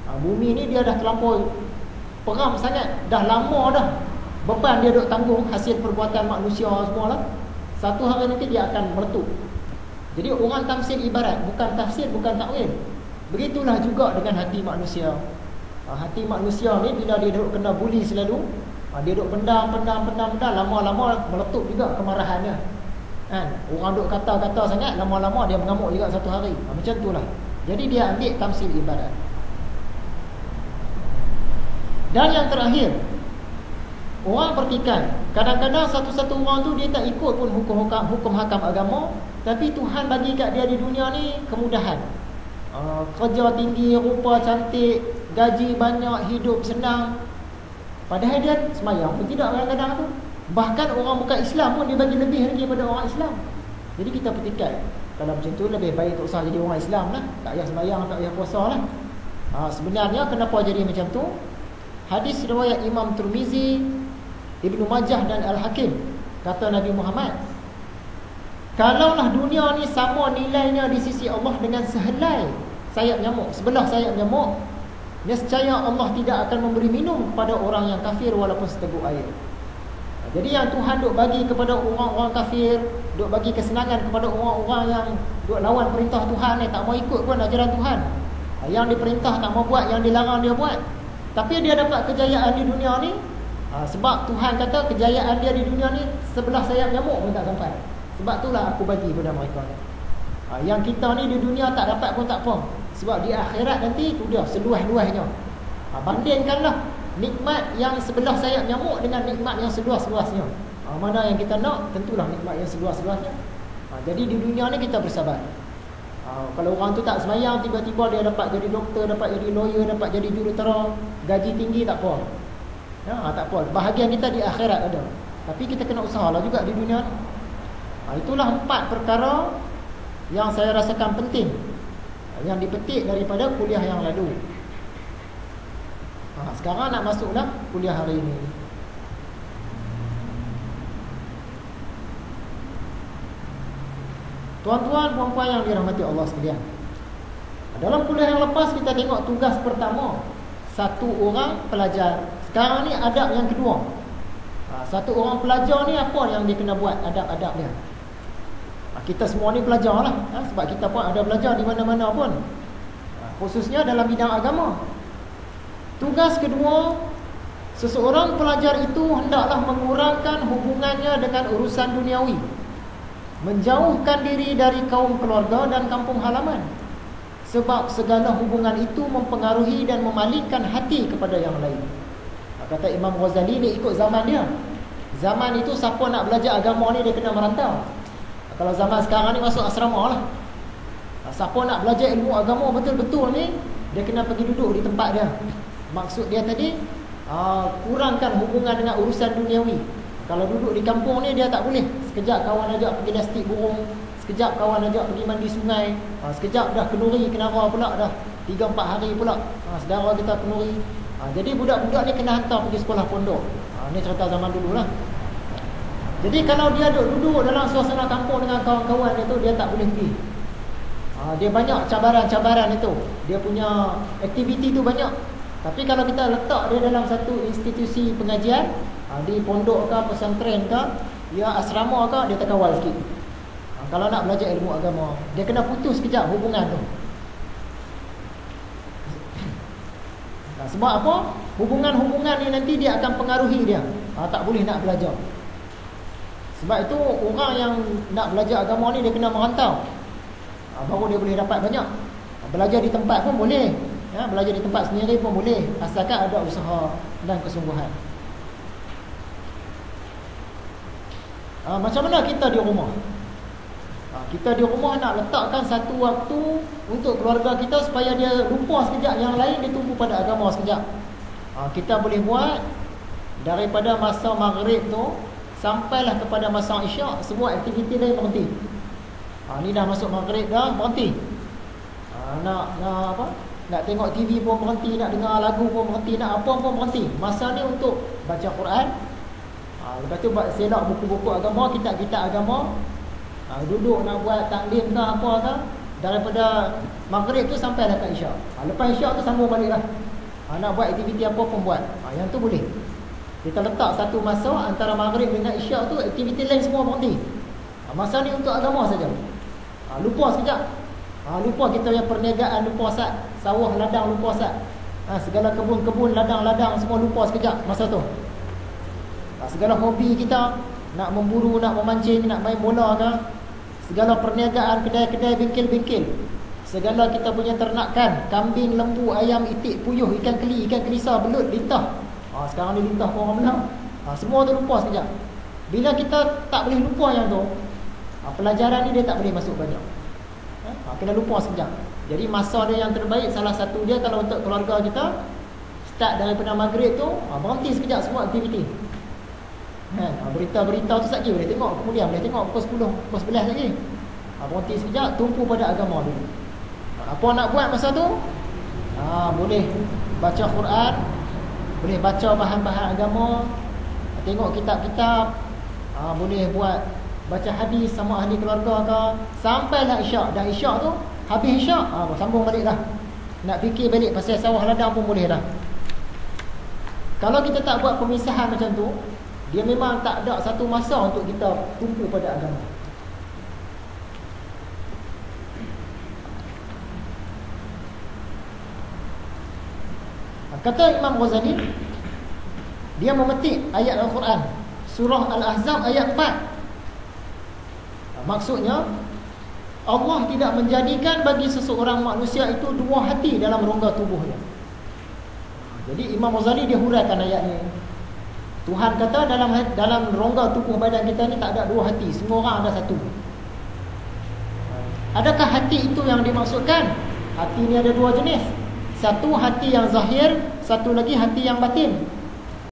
Bumi ni dia dah terlampau peram sangat, dah lama dah. Beban dia duk tanggung hasil perbuatan manusia semualah. Satu hari nanti dia akan meletup. Jadi orang tafsir ibarat, bukan tafsir, bukan takwil. Begitulah juga dengan hati manusia. Hati manusia ni bila dia duk kena buli selalu, dia duk pendam, lama-lama meletup juga kemarahannya. Kan? Orang duk kata-kata sangat, lama-lama dia mengamuk juga satu hari. Macam itulah. Jadi dia ambil tafsir ibarat. Dan yang terakhir, orang pertikai. Kadang-kadang satu-satu orang tu dia tak ikut pun hukum hakam agama, tapi Tuhan bagi kat dia di dunia ni kemudahan. Kerja tinggi, rupa cantik, gaji banyak, hidup senang. Padahal dia semayang pun tidak kadang-kadang tu. Bahkan orang bukan Islam pun dia bagi lebih lagi daripada orang Islam. Jadi kita pertikai. Kalau macam tu lebih baik tak usah jadi orang Islam lah. Tak payah semayang, tak payah puasa lah. Sebenarnya kenapa jadi macam tu? Hadis riwayat Imam Tirmizi, Ibnu Majah dan Al-Hakim. Kata Nabi Muhammad, kalaulah dunia ni sama nilainya di sisi Allah dengan sehelai sayap nyamuk, sebelah sayap nyamuk, nescaya Allah tidak akan memberi minum kepada orang yang kafir walaupun seteguk air. Jadi yang Tuhan duk bagi kepada orang-orang kafir, duk bagi kesenangan kepada orang-orang yang duk lawan perintah Tuhan ni, tak mau ikut pun ajaran Tuhan. Yang diperintah tak mau buat, yang dilarang dia buat. Tapi dia dapat kejayaan di dunia ni, sebab Tuhan kata kejayaan dia di dunia ni sebelah sayap nyamuk pun tak sampai. Sebab itulah aku bagi kepada mereka ni. Yang kita ni di dunia tak dapat pun tak apa. Sebab di akhirat nanti tu dia seluas-luasnya. Bandingkanlah nikmat yang sebelah sayap nyamuk dengan nikmat yang seluas-luasnya. Mana yang kita nak, tentulah nikmat yang seluas-luasnya. Jadi di dunia ni kita bersabar. Kalau orang tu tak semayang, tiba-tiba dia dapat jadi doktor, dapat jadi lawyer, dapat jadi jurutera, gaji tinggi, tak apa. Tak apa. Bahagian kita di akhirat ada. Tapi kita kena usahalah juga di dunia ni. Itulah 4 perkara yang saya rasakan penting, yang dipetik daripada kuliah yang lalu. Sekarang nak masuklah kuliah hari ini. Tuan-tuan, puan-puan yang dirahmati Allah sekalian, dalam kuliah yang lepas kita tengok tugas pertama, satu orang pelajar. Sekarang ni adab yang kedua. Satu orang pelajar ni apa yang dia kena buat, adab-adab dia. Kita semua ni pelajar lah, sebab kita pun ada belajar di mana-mana pun, khususnya dalam bidang agama. Tugas kedua, seseorang pelajar itu hendaklah mengurangkan hubungannya dengan urusan duniawi, menjauhkan diri dari kaum keluarga dan kampung halaman, sebab segala hubungan itu mempengaruhi dan memalingkan hati kepada yang lain. Kata Imam Ghazali, ni ikut zaman dia. Zaman itu siapa nak belajar agama ni dia kena merantau. Kalau zaman sekarang ni masuk asrama lah. Siapa nak belajar ilmu agama betul-betul ni, dia kena pergi duduk di tempat dia. Maksud dia tadi, kurangkan hubungan dengan urusan duniawi. Kalau duduk di kampung ni dia tak boleh. Sekejap kawan ajak pergi lastik burung, sekejap kawan ajak pergi mandi sungai, sekejap dah kenuri kenara pula, dah 3-4 hari pula saudara kita kenuri. Jadi budak-budak ni kena hantar pergi sekolah pondok. Ni cerita zaman dulu lah. Jadi kalau dia duduk dalam suasana kampung dengan kawan-kawan dia tu, dia tak boleh pergi. Dia banyak cabaran-cabaran itu. Dia punya aktiviti tu banyak. Tapi kalau kita letak dia dalam satu institusi pengajian, di pondok ke, pesantren ke, ya asrama ke, dia terkawal sikit. Kalau nak belajar ilmu agama, dia kena putus sekejap hubungan tu. Sebab apa? Hubungan-hubungan ni nanti dia akan pengaruhi dia. Tak boleh nak belajar. Sebab itu orang yang nak belajar agama ni dia kena merantau, baru dia boleh dapat banyak. Belajar di tempat pun boleh, belajar di tempat sendiri pun boleh, asalkan ada usaha dan kesungguhan. Macam mana kita di rumah? Kita di rumah nak letakkan satu waktu untuk keluarga kita supaya dia lupa sekejap, yang lain dia tumpu pada agama sekejap. Kita boleh buat daripada masa maghrib tu sampailah kepada masa isyak, semua aktiviti dia berhenti. Ni dah masuk maghrib dah, berhenti. Nak apa? Nak tengok TV pun berhenti, nak dengar lagu pun berhenti, nak apa pun berhenti. Masa ni untuk baca Quran. Lepas tu selak buku-buku agama, kitab-kitab agama. Duduk nak buat taklim ke apa ke, Daripada maghrib tu sampai dekat isyak. Lepas isyak tu sambung balik lah. Nak buat aktiviti apa pun buat. Yang tu boleh. Kita letak satu masa antara maghrib dengan isyak tu, aktiviti lain semua berhenti. Masa ni untuk agama saja. Lupa sekejap. Lupa kita punya perniagaan, lupa sat. Sawah, ladang, lupa sat. Segala kebun-kebun, ladang-ladang semua lupa sekejap masa tu. Segala hobi kita, nak memburu, nak memancing, nak main bola ke, segala perniagaan, kedai-kedai, bengkel-bengkel, segala kita punya ternakan, kambing, lembu, ayam, itik, puyuh, ikan keli, ikan kelisa, belut, lintah. Sekarang ni lintah pun orang belah. Semua tu lupa sekejap. Bila kita tak boleh lupa yang tu, pelajaran ni dia tak boleh masuk banyak. Kena lupa sekejap. Jadi masa dia yang terbaik, salah satu dia kalau untuk keluarga kita, start daripada maghrib tu, berhenti sekejap semua aktiviti. Berita-berita tu sekejap boleh tengok, kemudian boleh tengok pukul 10, pukul 11 lagi. Berhenti sekejap, tumpu pada agama dulu. Apa nak buat masa tu? Boleh baca Quran, boleh baca bahan-bahan agama, tengok kitab-kitab, boleh buat baca hadis sama ahli keluarga ke, sampailah isyak. Dan isyak tu habis isyak, sambung balik dah. Nak fikir balik pasal sawah ladang pun boleh dah. Kalau kita tak buat pemisahan macam tu, dia memang tak ada satu masa untuk kita tumpu pada agama. Kata Imam Ghazali, dia memetik ayat Al-Quran surah Al-Ahzab ayat 4. Maksudnya, Allah tidak menjadikan bagi seseorang manusia itu dua hati dalam rongga tubuhnya. Jadi Imam Ghazali dia huraikan ayat ni. Tuhan kata dalam rongga tubuh badan kita ni tak ada dua hati, semua orang ada satu. Adakah hati itu yang dimaksudkan? Hati ni ada dua jenis. Satu hati yang zahir, satu lagi hati yang batin.